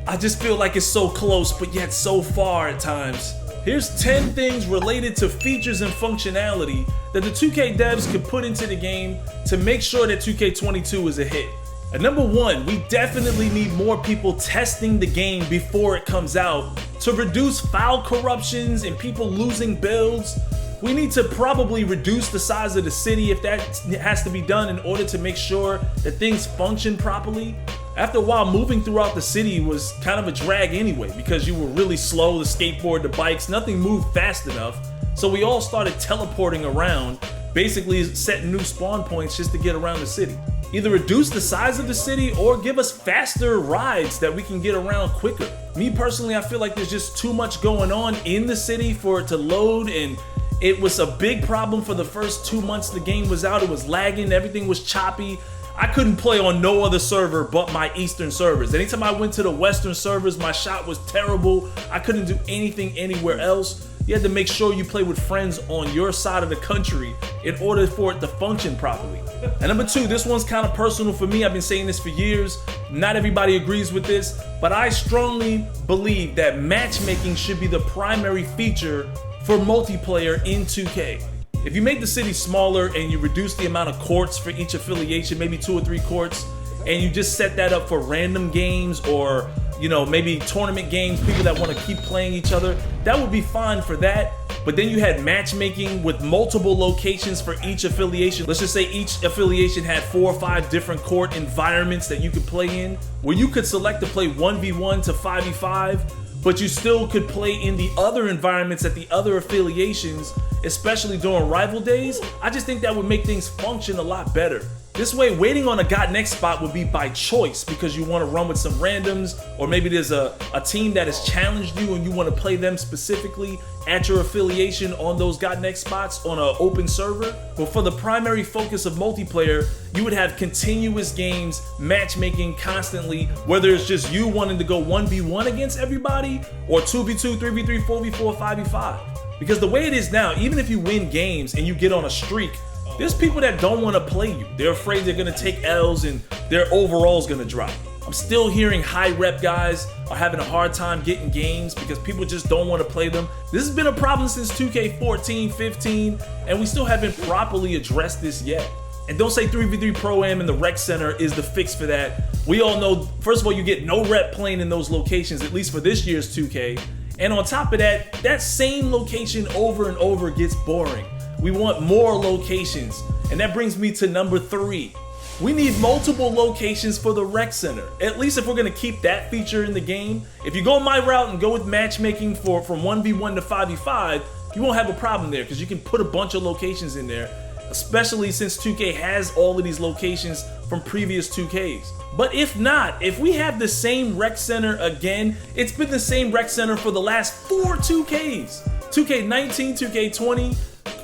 I just feel like it's so close, but yet so far at times. Here's 10 things related to features and functionality that the 2K devs could put into the game to make sure that 2K22 is a hit. And number one, we definitely need more people testing the game before it comes out to reduce file corruptions and people losing builds. We need to probably reduce the size of the city if that has to be done in order to make sure that things function properly. After a while, moving throughout the city was kind of a drag anyway because you were really slow, the skateboard, the bikes, nothing moved fast enough. So we all started teleporting around, basically setting new spawn points just to get around the city. Either reduce the size of the city or give us faster rides that we can get around quicker. Me personally, I feel like there's just too much going on in the city for it to load, and it was a big problem for the first 2 months the game was out. It was lagging, everything was choppy. I couldn't play on no other server but my Eastern servers. Anytime I went to the Western servers, my shot was terrible. I couldn't do anything anywhere else. You had to make sure you play with friends on your side of the country in order for it to function properly. And number two, this one's kind of personal for me. I've been saying this for years. Not everybody agrees with this, but I strongly believe that matchmaking should be the primary feature for multiplayer in 2K. If you make the city smaller and you reduce the amount of courts for each affiliation, maybe 2 or 3 courts, and you just set that up for random games or, you know, maybe tournament games, people that want to keep playing each other, that would be fine for that. But then you had matchmaking with multiple locations for each affiliation. Let's just say each affiliation had 4 or 5 different court environments that you could play in, where you could select to play 1v1 to 5v5, but you still could play in the other environments at the other affiliations, especially during rival days. I just think that would make things function a lot better. This way, waiting on a got next spot would be by choice because you want to run with some randoms, or maybe there's a team that has challenged you and you want to play them specifically at your affiliation on those got next spots on an open server. But for the primary focus of multiplayer, you would have continuous games, matchmaking constantly, whether it's just you wanting to go 1v1 against everybody or 2v2, 3v3, 4v4, 5v5. Because the way it is now, even if you win games and you get on a streak, there's people that don't want to play you. They're afraid they're going to take L's and their overall's going to drop. I'm still hearing high rep guys are having a hard time getting games because people just don't want to play them. This has been a problem since 2K14, 15, and we still haven't properly addressed this yet. And don't say 3v3 Pro-Am in the rec center is the fix for that. We all know, first of all, you get no rep playing in those locations, at least for this year's 2K. And on top of that, that same location over and over gets boring. We want more locations. And that brings me to number 3. We need multiple locations for the rec center. At least if we're gonna keep that feature in the game. If you go my route and go with matchmaking from 1v1 to 5v5, you won't have a problem there because you can put a bunch of locations in there, especially since 2K has all of these locations from previous 2Ks. But if not, if we have the same rec center again, it's been the same rec center for the last 4 2Ks. 2K19, 2K20,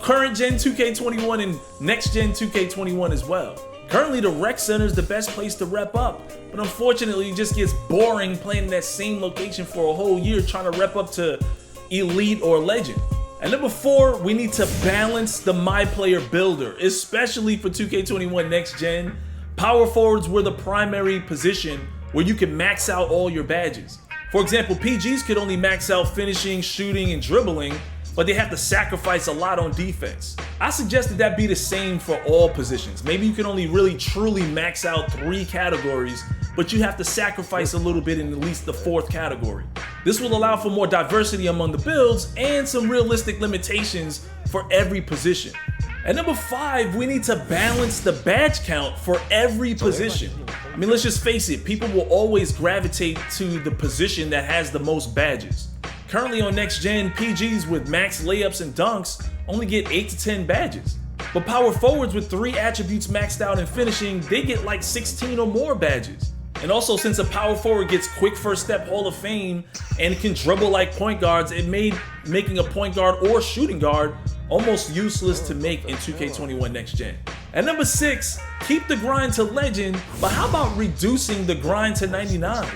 current gen 2K21, and next gen 2K21 as well. Currently, the rec center is the best place to rep up, but unfortunately, it just gets boring playing in that same location for a whole year trying to rep up to Elite or Legend. And number 4, we need to balance the My Player builder, especially for 2K21 next gen. Power forwards were the primary position where you can max out all your badges. For example, PGs could only max out finishing, shooting, and dribbling, but they have to sacrifice a lot on defense. I suggested that be the same for all positions. Maybe you can only really truly max out 3 categories, but you have to sacrifice a little bit in at least the 4th category. This will allow for more diversity among the builds and some realistic limitations for every position. And number 5, we need to balance the badge count for every position. I mean, let's just face it, people will always gravitate to the position that has the most badges. Currently on next gen, PGs with max layups and dunks only get 8 to 10 badges. But power forwards with 3 attributes maxed out in finishing, they get like 16 or more badges. And also, since a power forward gets quick first step Hall of Fame and can dribble like point guards, it made making a point guard or shooting guard almost useless to make in 2K21 next gen. And number 6, keep the grind to Legend, but how about reducing the grind to 99?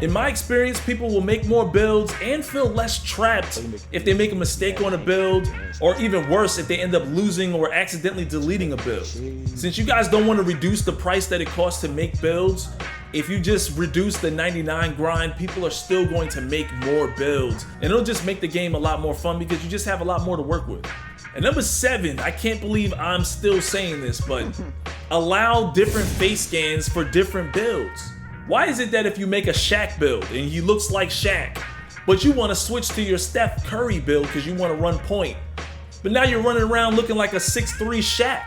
In my experience, people will make more builds and feel less trapped if they make a mistake on a build, or even worse, if they end up losing or accidentally deleting a build. Since you guys don't want to reduce the price that it costs to make builds, if you just reduce the 99 grind, people are still going to make more builds. And it'll just make the game a lot more fun because you just have a lot more to work with. And number 7, I can't believe I'm still saying this, but allow different face scans for different builds. Why is it that if you make a Shaq build and he looks like Shaq, but you want to switch to your Steph Curry build because you want to run point, but now you're running around looking like a 6'3 Shaq?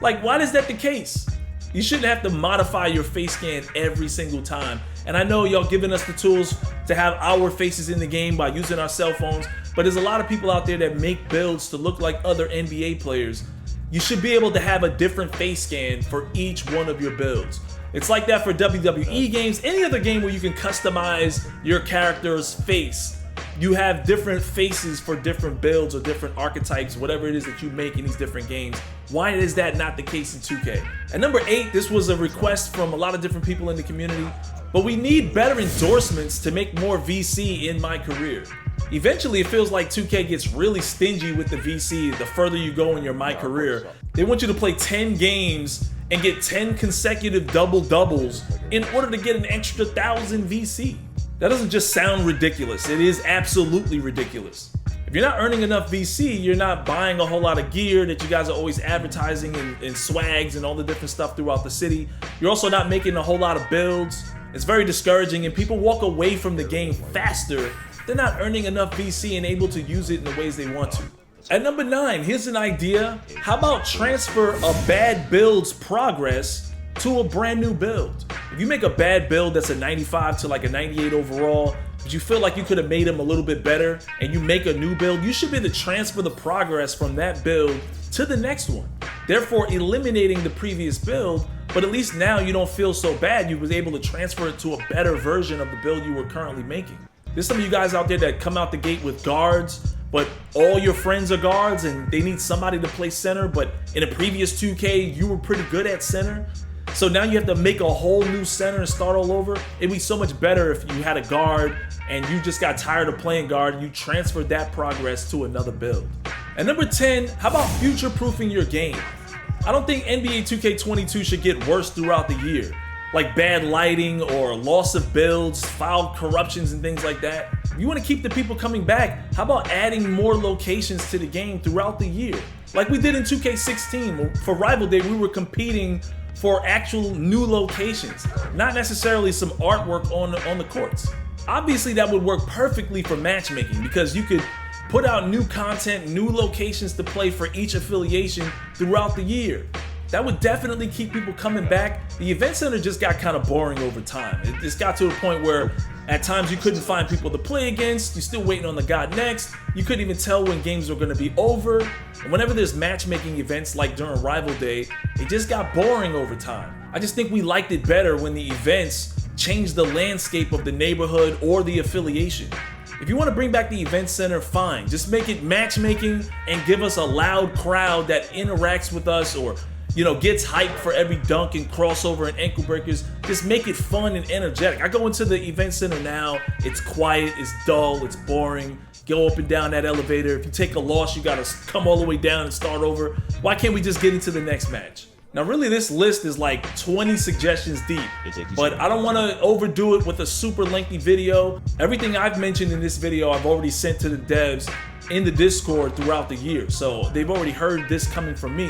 Like, why is that the case? You shouldn't have to modify your face scan every single time. And I know y'all giving us the tools to have our faces in the game by using our cell phones, but there's a lot of people out there that make builds to look like other NBA players. You should be able to have a different face scan for each one of your builds. It's like that for WWE games, any other game where you can customize your character's face. You have different faces for different builds or different archetypes, whatever it is that you make in these different games. Why is that not the case in 2K? And number 8, this was a request from a lot of different people in the community, but we need better endorsements to make more VC in my career. Eventually, it feels like 2K gets really stingy with the VC the further you go in your My Career. They want you to play 10 games and get 10 consecutive double-doubles in order to get an extra 1,000 VC. That doesn't just sound ridiculous, it is absolutely ridiculous. If you're not earning enough VC, you're not buying a whole lot of gear that you guys are always advertising and swags and all the different stuff throughout the city. You're also not making a whole lot of builds. It's very discouraging and people walk away from the game faster. They're not earning enough VC and able to use it in the ways they want to. At number 9, here's an idea. How about transfer a bad build's progress to a brand new build? If you make a bad build that's a 95 to like a 98 overall, but you feel like you could have made them a little bit better and you make a new build, you should be able to transfer the progress from that build to the next one. Therefore eliminating the previous build, but at least now you don't feel so bad. You was able to transfer it to a better version of the build you were currently making. There's some of you guys out there that come out the gate with guards, but all your friends are guards and they need somebody to play center, but in a previous 2K, you were pretty good at center. So now you have to make a whole new center and start all over. It'd be so much better if you had a guard and you just got tired of playing guard and you transferred that progress to another build. And number 10, how about future-proofing your game? I don't think NBA 2K22 should get worse throughout the year, like bad lighting or loss of builds, file corruptions and things like that. If you want to keep the people coming back, how about adding more locations to the game throughout the year? Like we did in 2K16, for Rival Day, we were competing for actual new locations, not necessarily some artwork on the courts. Obviously that would work perfectly for matchmaking because you could put out new content, new locations to play for each affiliation throughout the year. That would definitely keep people coming back. The event center just got kind of boring over time. It just got to a point where at times you couldn't find people to play against. You're still waiting on the God next. You couldn't even tell when games were going to be over. And whenever there's matchmaking events like during Rival Day, it just got boring over time. I just think we liked it better when the events changed the landscape of the neighborhood or the affiliation. If you want to bring back the event center, fine. Just make it matchmaking and give us a loud crowd that interacts with us or gets hyped for every dunk and crossover and ankle breakers. Just make it fun and energetic. I go into the event center now, it's quiet, it's dull, it's boring. Go up and down that elevator. If you take a loss, you gotta come all the way down and start over. Why can't we just get into the next match? Now really this list is like 20 suggestions deep, but I don't wanna overdo it with a super lengthy video. Everything I've mentioned in this video, I've already sent to the devs in the Discord throughout the year. So they've already heard this coming from me.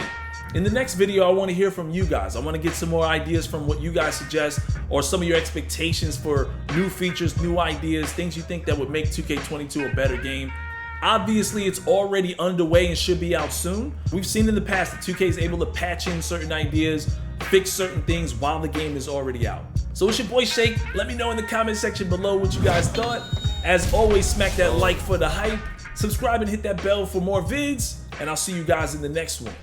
In the next video, I want to hear from you guys. I want to get some more ideas from what you guys suggest or some of your expectations for new features, new ideas, things you think that would make 2K22 a better game. Obviously, it's already underway and should be out soon. We've seen in the past that 2K is able to patch in certain ideas, fix certain things while the game is already out. So it's your boy Shake. Let me know in the comment section below what you guys thought. As always, smack that like for the hype, subscribe and hit that bell for more vids, and I'll see you guys in the next one.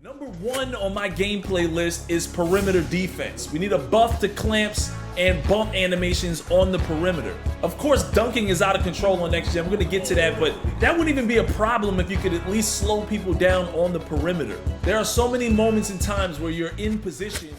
Number 1 on my gameplay list is perimeter defense. We need a buff to clamps and bump animations on the perimeter. Of course, dunking is out of control on next gen. We're gonna get to that, but that wouldn't even be a problem if you could at least slow people down on the perimeter. There are so many moments and times where you're in position